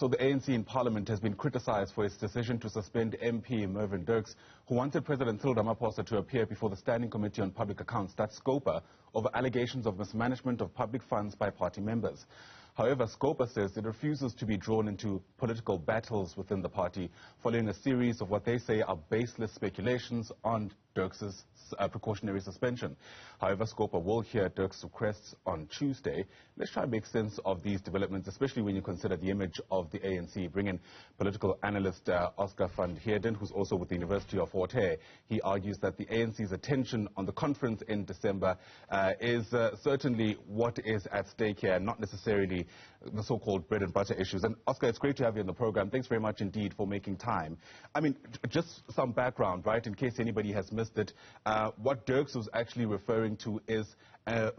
So the ANC in Parliament has been criticized for its decision to suspend MP Mervyn Dirks, who wanted President Cyril Ramaphosa to appear before the Standing Committee on Public Accounts, that's Scopa, over allegations of mismanagement of public funds by party members. However, Scopa says it refuses to be drawn into political battles within the party, following a series of what they say are baseless speculations on Dirks' precautionary suspension. However, Scopa will hear Dirks' requests on Tuesday. Let's try and make sense of these developments, especially when you consider the image of the ANC. Bring in political analyst Oscar van Heerden, who's also with the University of Fort Hare. He argues that the ANC's attention on the conference in December is certainly what is at stake here, not necessarily the so-called bread and butter issues. And Oscar, it's great to have you on the program. Thanks very much indeed for making time. I mean, just some background, right, in case anybody has missed it. What Dirks was actually referring to is a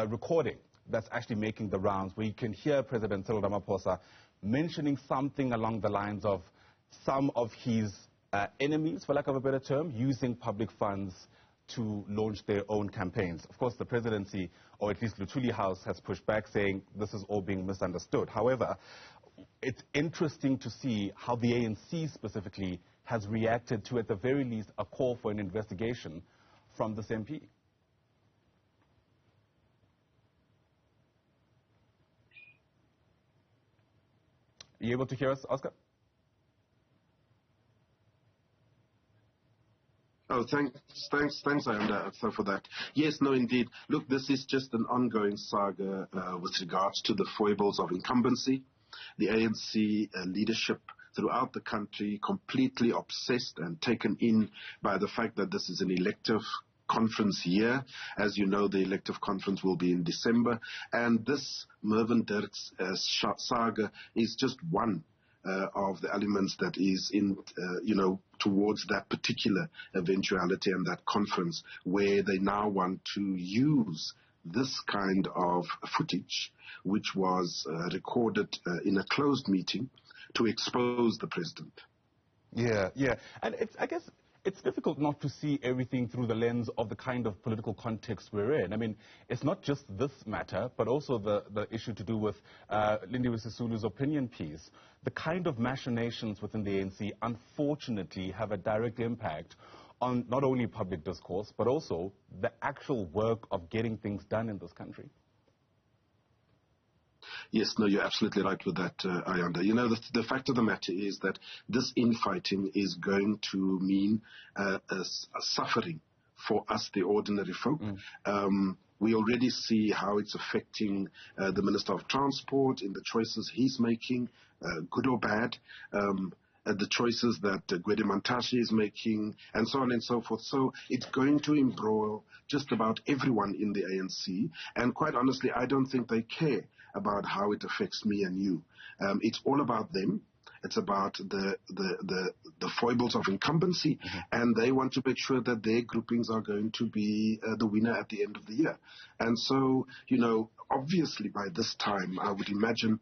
recording that's actually making the rounds, where you can hear President Cyril Ramaphosa mentioning something along the lines of some of his enemies, for lack of a better term, using public funds to launch their own campaigns. Of course, the presidency, or at least Luthuli House, has pushed back, saying this is all being misunderstood. However, it's interesting to see how the ANC specifically has reacted to, at the very least, a call for an investigation from this MP. Are you able to hear us, Oscar? Oh, thanks, Ayanda, for that. Yes, no, indeed. Look, this is just an ongoing saga with regards to the foibles of incumbency. The ANC leadership throughout the country completely obsessed and taken in by the fact that this is an elective conference year. As you know, the elective conference will be in December, and this Mervyn Dirks saga is just one of the elements that is in, towards that particular eventuality and that conference, where they now want to use this kind of footage, which was recorded in a closed meeting, to expose the president. Yeah. And I guess it's difficult not to see everything through the lens of the kind of political context we're in. I mean, it's not just this matter, but also the issue to do with Lindiwe Sisulu's opinion piece. The kind of machinations within the ANC, unfortunately, have a direct impact on not only public discourse, but also the actual work of getting things done in this country. Yes, no, you're absolutely right with that, Ayanda. You know, the fact of the matter is that this infighting is going to mean a suffering for us, the ordinary folk. We already see how it's affecting the Minister of Transport in the choices he's making, good or bad. The choices that Gwede Mantashe is making, and so on and so forth. So it's going to embroil just about everyone in the ANC, and quite honestly, I don't think they care about how it affects me and you. It's all about them. It's about the foibles of incumbency, and they want to make sure that their groupings are going to be the winner at the end of the year. And so, obviously by this time, I would imagine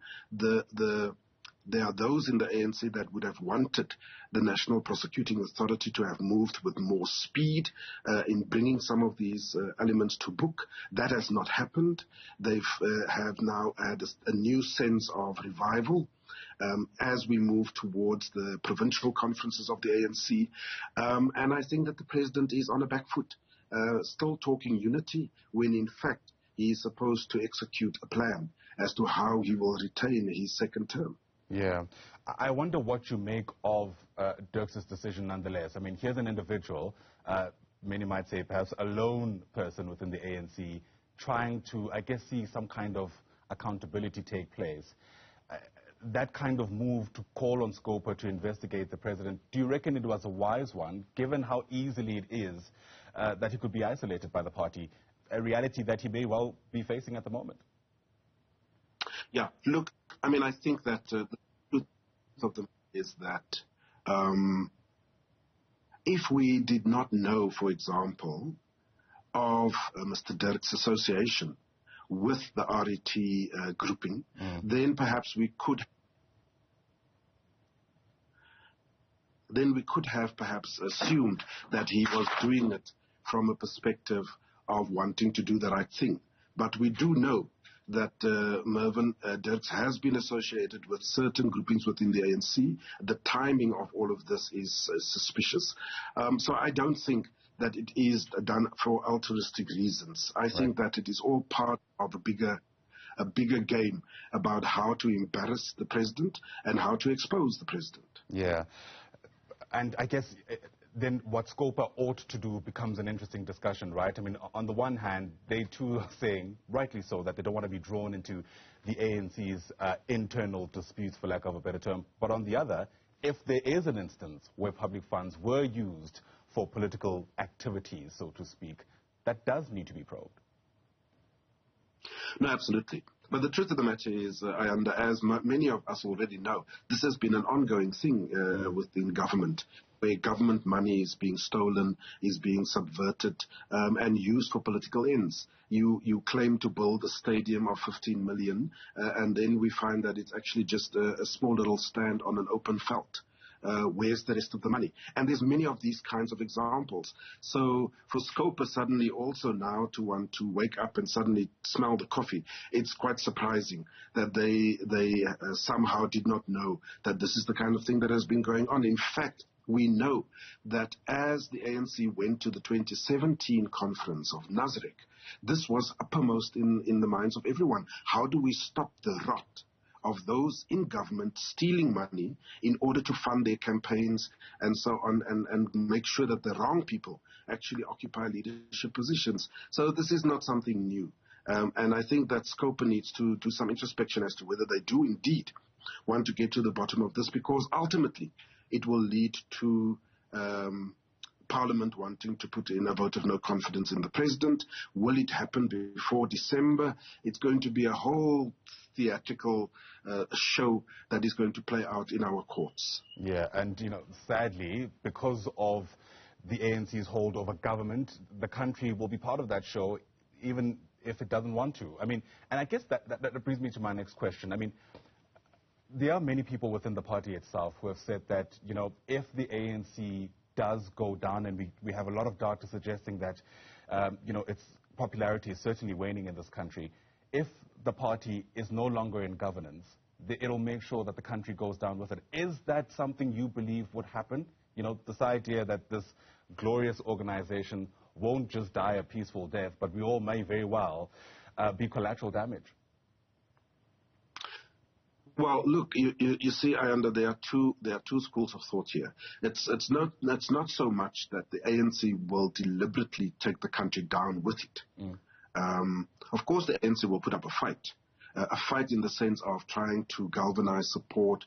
there are those in the ANC that would have wanted the National Prosecuting Authority to have moved with more speed in bringing some of these elements to book. That has not happened. They have now had a new sense of revival as we move towards the provincial conferences of the ANC. And I think that the president is on a back foot, still talking unity, when in fact he is supposed to execute a plan as to how he will retain his second term. Yeah. I wonder what you make of Dirks' decision nonetheless. I mean, here's an individual, many might say perhaps a lone person within the ANC, trying to, I guess, see some kind of accountability take place. That kind of move to call on Scopa to investigate the president, do you reckon it was a wise one, given how easily it is that he could be isolated by the party, a reality that he may well be facing at the moment? Yeah, look, I mean, I think that the truth of the matter is that if we did not know, for example, of Mr. Dirks' association with the RET grouping, then perhaps we could have perhaps assumed that he was doing it from a perspective of wanting to do the right thing. But we do know that Mervyn Dirks has been associated with certain groupings within the ANC. The timing of all of this is suspicious. So I don't think that it is done for altruistic reasons. I think that it is all part of a bigger game about how to embarrass the president and how to expose the president. Yeah. And I guess then what Scopa ought to do becomes an interesting discussion, right? I mean, on the one hand, they too are saying, rightly so, that they don't want to be drawn into the ANC's internal disputes, for lack of a better term. But on the other, if there is an instance where public funds were used for political activities, so to speak, that does need to be probed. No, absolutely. But the truth of the matter is, as many of us already know, this has been an ongoing thing within government, where government money is being stolen, is being subverted, and used for political ends. You claim to build a stadium of 15 million, and then we find that it's actually just a small little stand on an open felt. Where's the rest of the money? And there's many of these kinds of examples. So for Scopa suddenly also now to want to wake up and suddenly smell the coffee, it's quite surprising that they somehow did not know that this is the kind of thing that has been going on. In fact, we know that as the ANC went to the 2017 conference of Nasrec, this was uppermost in the minds of everyone. How do we stop the rot of those in government stealing money in order to fund their campaigns and so on, and make sure that the wrong people actually occupy leadership positions? So this is not something new. And I think that Scopa needs to do some introspection as to whether they do indeed want to get to the bottom of this, because ultimately it will lead to Parliament wanting to put in a vote of no confidence in the president. Will it happen before December? It's going to be a whole theatrical show that is going to play out in our courts. Yeah, and, you know, sadly, because of the ANC's hold over government, the country will be part of that show, even if it doesn't want to. I mean, and I guess that brings me to my next question. I mean, there are many people within the party itself who have said that, you know, if the ANC does go down, and we have a lot of data suggesting that, you know, its popularity is certainly waning in this country, if the party is no longer in governance, it'll make sure that the country goes down with it. Is that something you believe would happen? You know, this idea that this glorious organization won't just die a peaceful death, but we all may very well be collateral damage. Well, look, you see, there are two schools of thought here. It's not so much that the ANC will deliberately take the country down with it. Of course, the ANC will put up a fight in the sense of trying to galvanize support,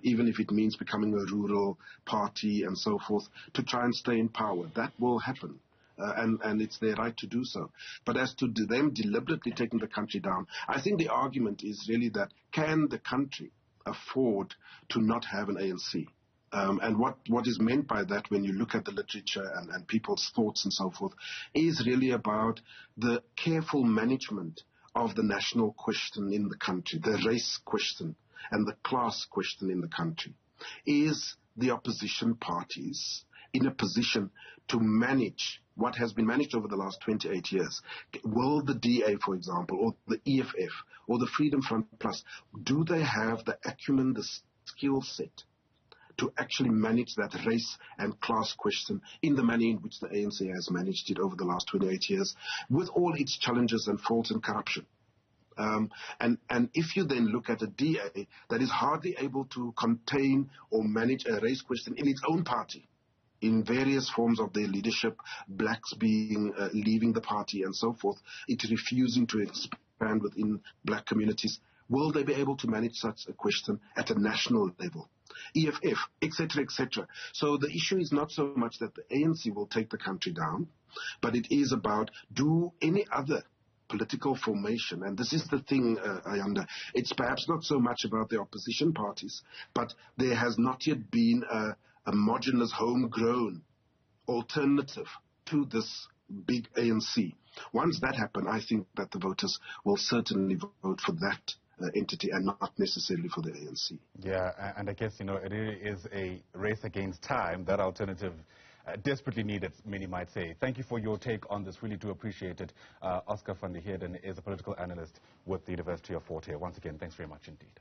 even if it means becoming a rural party and so forth, to try and stay in power. That will happen. And it's their right to do so. But as to them deliberately taking the country down, I think the argument is really that, can the country afford to not have an ANC? And what is meant by that, when you look at the literature and people's thoughts and so forth, is really about the careful management of the national question in the country, the race question and the class question in the country. Is the opposition parties in a position to manage what has been managed over the last 28 years? Will the DA, for example, or the EFF, or the Freedom Front Plus, do they have the acumen, the skill set to actually manage that race and class question in the manner in which the ANC has managed it over the last 28 years, with all its challenges and faults and corruption? And if you then look at a DA that is hardly able to contain or manage a race question in its own party, in various forms of their leadership, blacks leaving the party and so forth, it refusing to expand within black communities, will they be able to manage such a question at a national level? EFF, etc., etc. So the issue is not so much that the ANC will take the country down, but it is about, do any other political formation, and this is the thing, Ayanda, it's perhaps not so much about the opposition parties, but there has not yet been a homogeneous, homegrown alternative to this big ANC. Once that happens, I think that the voters will certainly vote for that entity and not necessarily for the ANC. Yeah, and I guess, you know, it really is a race against time. That alternative desperately needed, many might say. Thank you for your take on this. Really do appreciate it. Oscar van Heerden is a political analyst with the University of Fort Hare. Once again, thanks very much indeed.